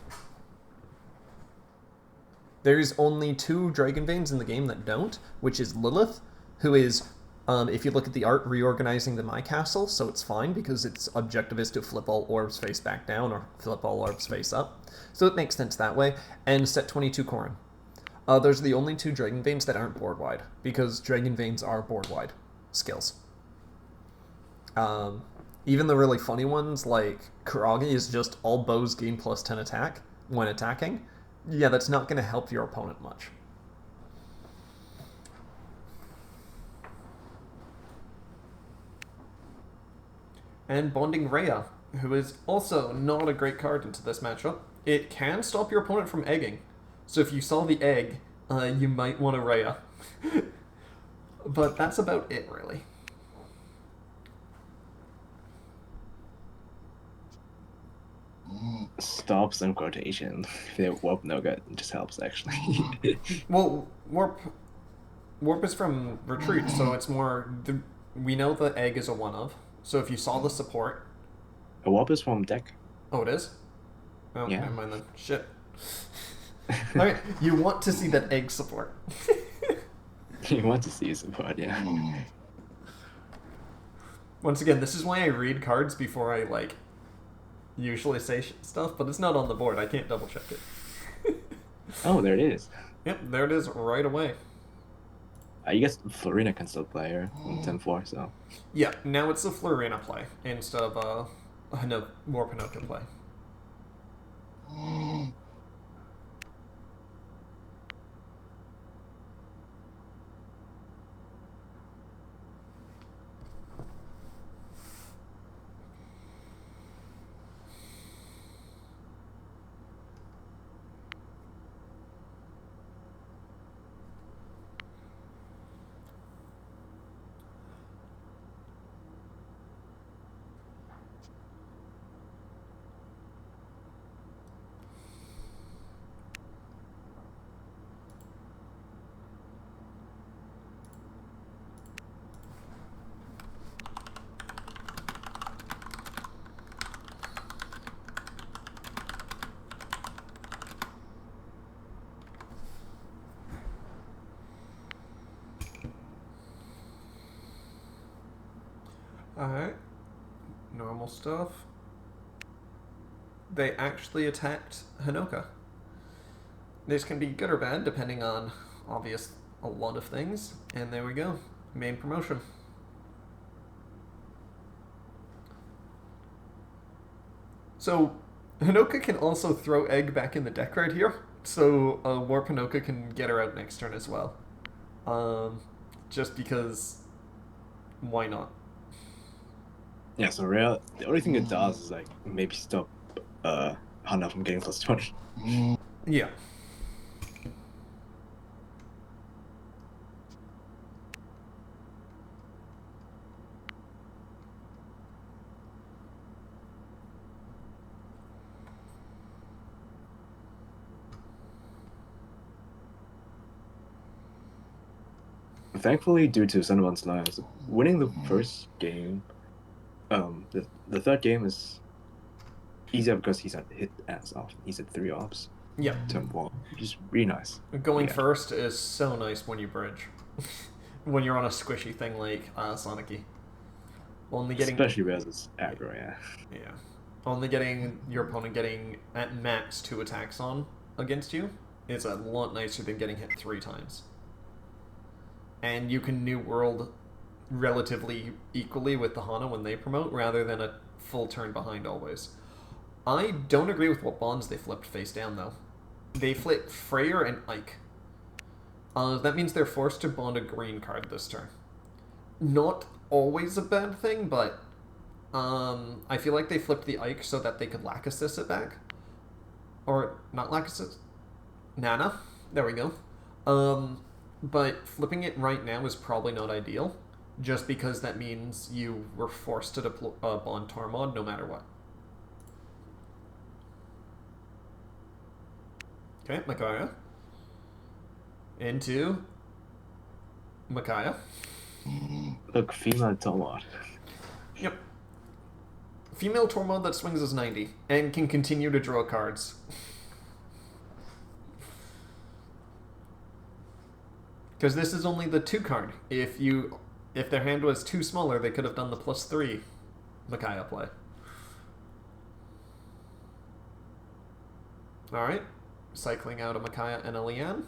There's only 2 Dragon Veins in the game that don't, which is Lilith, who is If you look at the art reorganizing the My Castle, so it's fine because its objective is to flip all orbs face back down or flip all orbs face up. So it makes sense that way. And set 22 Corrin. Those are the only 2 Dragon Veins that aren't board wide, because Dragon Veins are board wide skills. Even the really funny ones, like Kuragi is just all bows gain plus 10 attack when attacking. Yeah, that's not going to help your opponent much. And Bonding Rhea, who is also not a great card into this matchup. It can stop your opponent from egging. So if you saw the egg, you might want a Rhea. But that's about it, really. Stops and quotation. If they warp Noga, it just helps, actually. Well, Warp is from Retreat, so it's more... we know the egg is a one-of. So if you saw the support... A warp is from deck. Oh, it is? Oh, Yeah. never mind then. Shit. Alright, you want to see that egg support. You want to see support, yeah. Once again, this is why I read cards before I, usually say stuff, but it's not on the board. I can't double check it. Oh, there it is. Yep, there it is right away. I guess Florina can still play her in 10-4, so... Yeah, now it's a Florina play instead of more Pinocchio play. Alright. Normal stuff. They actually attacked Hanoka. This can be good or bad, depending on, a lot of things. And there we go. Main promotion. So, Hanoka can also throw Egg back in the deck right here. So, Warp Hanoka can get her out next turn as well. Just because... why not? Yeah, so Rhea, the only thing it does is, maybe stop Hana from getting plus 20. Yeah. Thankfully, due to CinnamonSlice, winning the first game, the third game is easier because he's at hit as often. He's at 3 ops. Yeah. Turn 1, which is really nice. Going first is so nice when you bridge. When you're on a squishy thing like Sanaki. Especially versus aggro, yeah. Yeah. Only getting your opponent getting at max 2 attacks on against you is a lot nicer than getting hit 3 times. And you can New World relatively equally with the Hana when they promote, rather than a full turn behind always. I don't agree with what bonds they flipped face down, though. They flipped Freyr and Ike. That means they're forced to bond a green card this turn. Not always a bad thing, but I feel like they flipped the Ike so that they could lack assist it back. Or, not lack assist? Nana? There we go. But flipping it right now is probably not ideal, just because that means you were forced to bond Tormod no matter what. Okay, Micaiah. Into Micaiah. Look, female Tomod. Yep. Female Tormod that swings as 90 and can continue to draw cards. Because this is only the 2 card. If If their hand was too smaller, they could have done the +3 Micaiah play. Alright. Cycling out a Micaiah and a Leanne.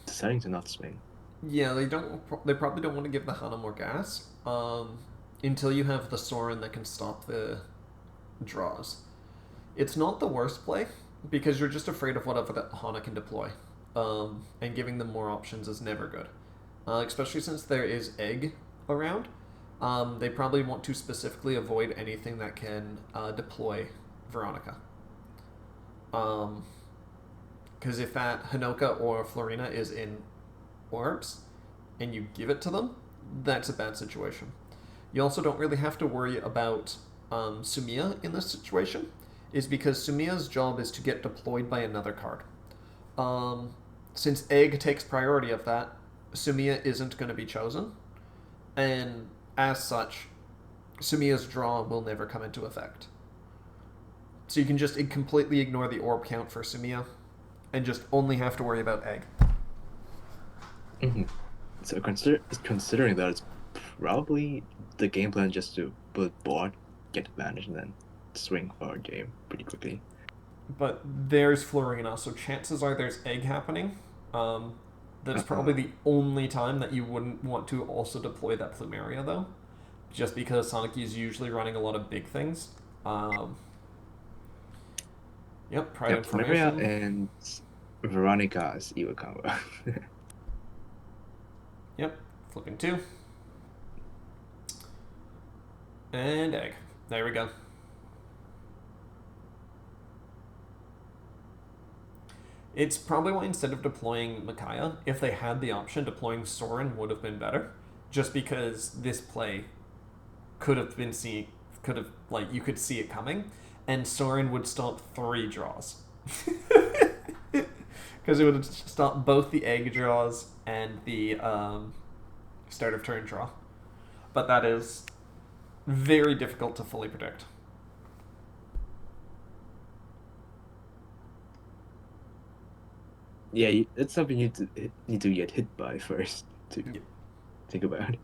Deciding to not swing. Yeah, they don't. They probably don't want to give the Hana more gas until you have the Soren that can stop the draws. It's not the worst play because you're just afraid of whatever the Hana can deploy, and giving them more options is never good, especially since there is egg around. They probably want to specifically avoid anything that can deploy Veronica. Because if that Hanoka or Florina is in orbs and you give it to them, that's a bad situation. You also don't really have to worry about Sumiya in this situation, is because Sumiya's job is to get deployed by another card. Since Egg takes priority of that, Sumiya isn't going to be chosen, and as such, Sumiya's draw will never come into effect. So you can just completely ignore the orb count for Sumiya, and just only have to worry about Egg. Mm-hmm. So considering that, it's probably the game plan just to build board, get advantage, and then swing for a game pretty quickly. But there's Florina, so chances are there's Egg happening. That's probably the only time that you wouldn't want to also deploy that Plumeria, though. Just because Sanaki is usually running a lot of big things. Yep, Pride Information. Plumeria and Veronica's Evo combo. Yep, flipping 2. And Egg. There we go. It's probably why instead of deploying Micaiah, if they had the option, deploying Soren would have been better. Just because this play could have been you could see it coming, and Soren would stop 3 draws. Because it would stop both the egg draws and the start of turn draw. But that is very difficult to fully predict. Yeah, it's something you need to get hit by first to think about.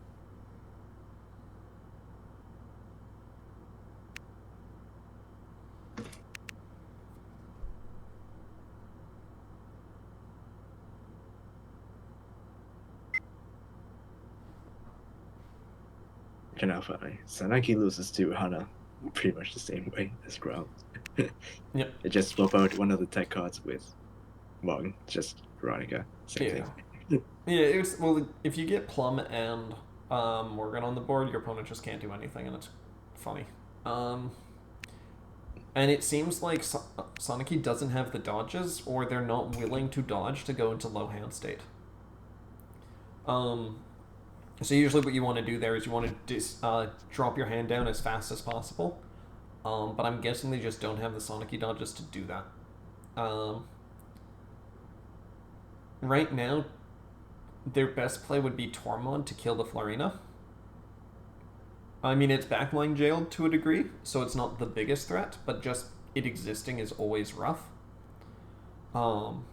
Kind of funny. Sanaki loses to Hana pretty much the same way as Ground. Yep. It just swap out one of the tech cards with Morgan, just Veronica. Same thing. Yeah, it's if you get Plum and Morgan on the board, your opponent just can't do anything, and it's funny. And it seems like Sanaki doesn't have the dodges, or they're not willing to dodge to go into low hand state. So usually what you want to do there is you want to drop your hand down as fast as possible. But I'm guessing they just don't have the Sanaki dodges to do that. Right now, their best play would be Tormod to kill the Florina. I mean, it's backline jailed to a degree, so it's not the biggest threat, but just it existing is always rough. And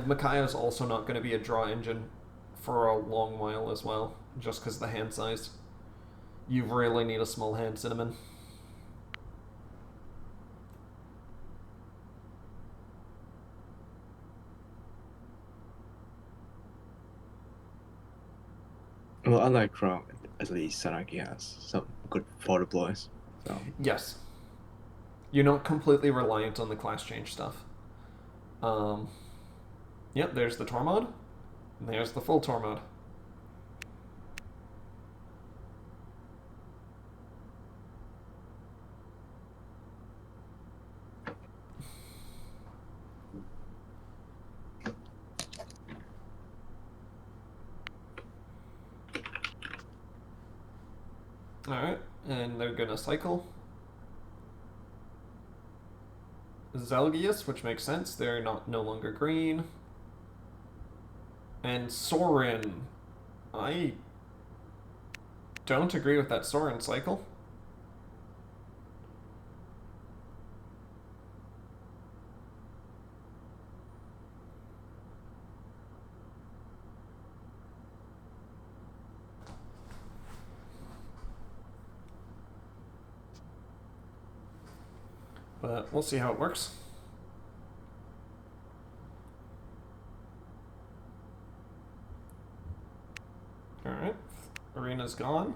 Micaiah is also not going to be a draw engine for a long while as well, just because of the hand size. You really need a small hand, Cinnamon. Well, unlike Crown, at least Sanaki has some good fodder deploys. So. Yes. You're not completely reliant on the class change stuff. Yep, there's the Tormod. And there's the full Tormod. Alright, And they're gonna cycle. Zelgius, which makes sense. They're no longer green. And Sorin. I don't agree with that Sorin cycle. But we'll see how it works. Alright, arena's gone.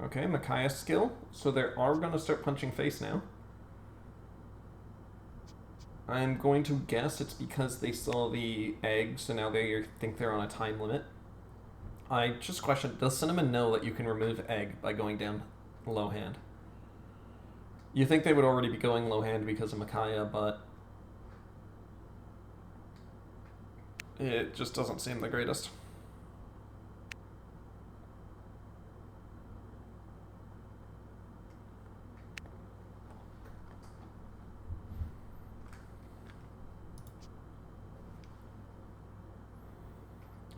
Okay, Micaiah's skill. So they are going to start punching face now. I'm going to guess it's because they saw the egg, so now they think they're on a time limit. I just question, does Cinnamon know that you can remove egg by going down low hand? You think they would already be going low hand because of Micaiah, but it just doesn't seem the greatest.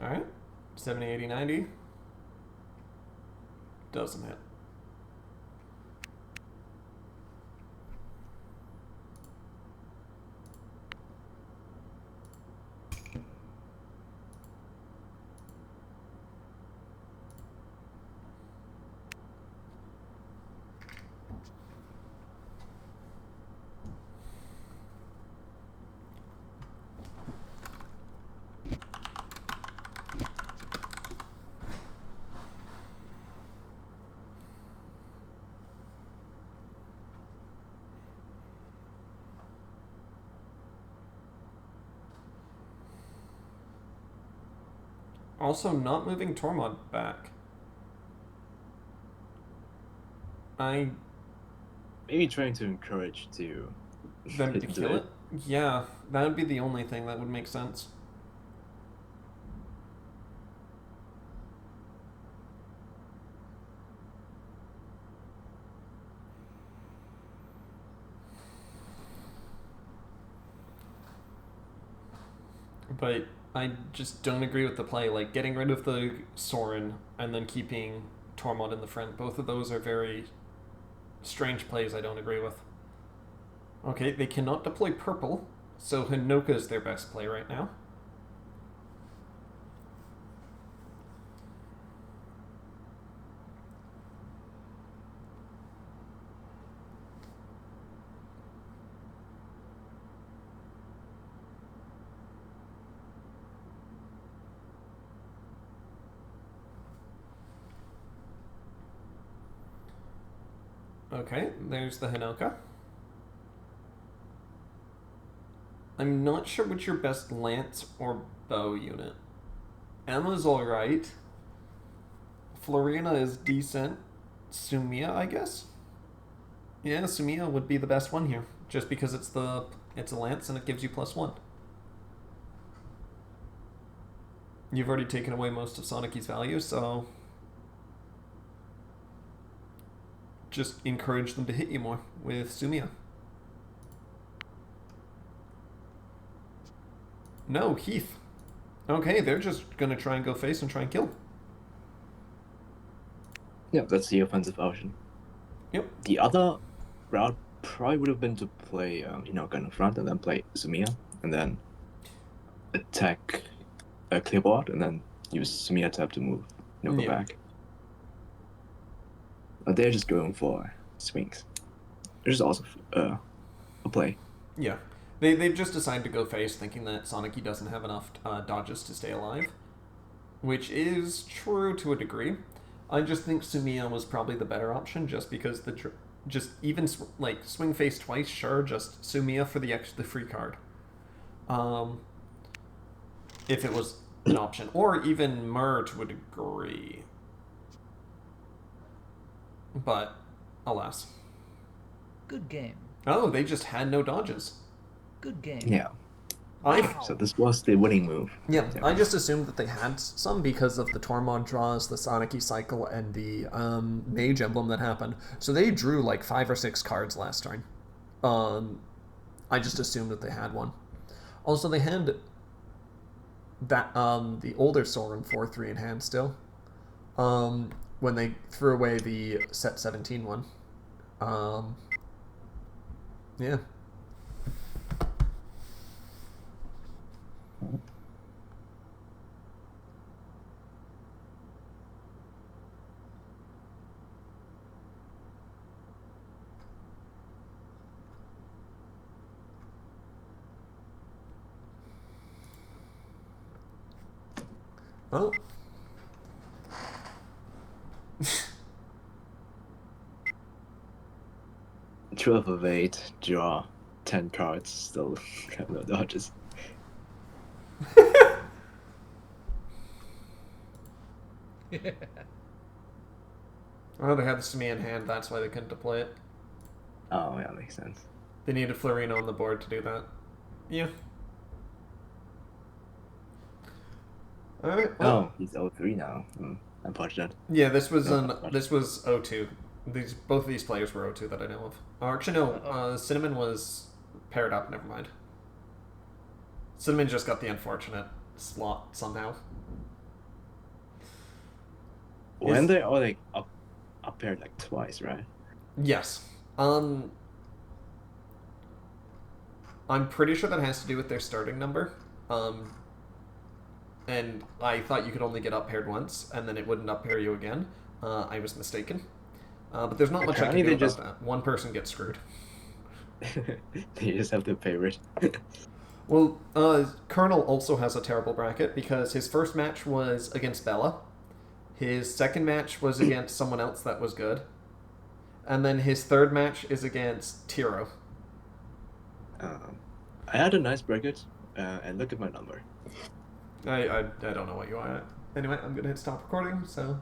Alright, 70, 80, 90. Doesn't hit. Also, not moving Tormod back. Maybe trying to encourage them to hit kill it? Yeah, that would be the only thing that would make sense. But I just don't agree with the play. Like, getting rid of the Sorin and then keeping Tormod in the front. Both of those are very strange plays I don't agree with. Okay, they cannot deploy purple, so Hinoka is their best play right now. Okay, there's the Hinoka. I'm not sure what's your best lance or bow unit. Emma's alright. Florina is decent. Sumia, I guess? Yeah, Sumia would be the best one here. Just because it's a lance and it gives you +1. You've already taken away most of Sanaki's value, so just encourage them to hit you more with Sumia. No, Heath. Okay, they're just gonna try and go face and try and kill. Yeah, that's the offensive option. Yep. The other route probably would have been to play Hinoka in front and then play Sumia and then attack a clearboard and then use Sumia tab to move Hinoka back. But they're just going for swings, which is also a play. Yeah. They've just decided to go face thinking that Sanaki doesn't have enough dodges to stay alive. Which is true to a degree. I just think Sumia was probably the better option just because swing face twice, sure, just Sumia for the free card. if it was an option. Or even Mert would agree. But, alas. Good game. Oh, they just had no dodges. Good game. Yeah. I Wow. So this was the winning move. Yeah, I just assumed that they had some because of the Tormod draws, the Sanaki cycle, and the Mage emblem that happened. So they drew like 5 or 6 cards last turn. I just assumed that they had one. Also, they had that the older Sorin 4/3 in hand still. When they threw away the set 17 one. Yeah. Oh. 12 of 8, draw 10 cards, still have no dodges. Oh, they had the Simi in hand, that's why they couldn't deploy it. Oh, yeah, makes sense. They needed Florino on the board to do that. Yeah. Alright, well. Oh, he's 0-3 now. Unfortunate. Yeah, this was No, this was 0-2. Both of these players were 0-2 that I know of. Actually, no. Cinnamon was paired up. Never mind. Cinnamon just got the unfortunate slot somehow. When they're all like up paired like twice, right? Yes. I'm pretty sure that has to do with their starting number. And I thought you could only get up paired once, and then it wouldn't up pair you again. I was mistaken. But there's not much I can do about that. One person gets screwed. They just have to pair it. Well, Colonel also has a terrible bracket because his first match was against Bella. His second match was against someone else that was good. And then his third match is against Tiro. I had a nice bracket, and look at my number. I don't know what you are at. Anyway, I'm going to hit stop recording, so...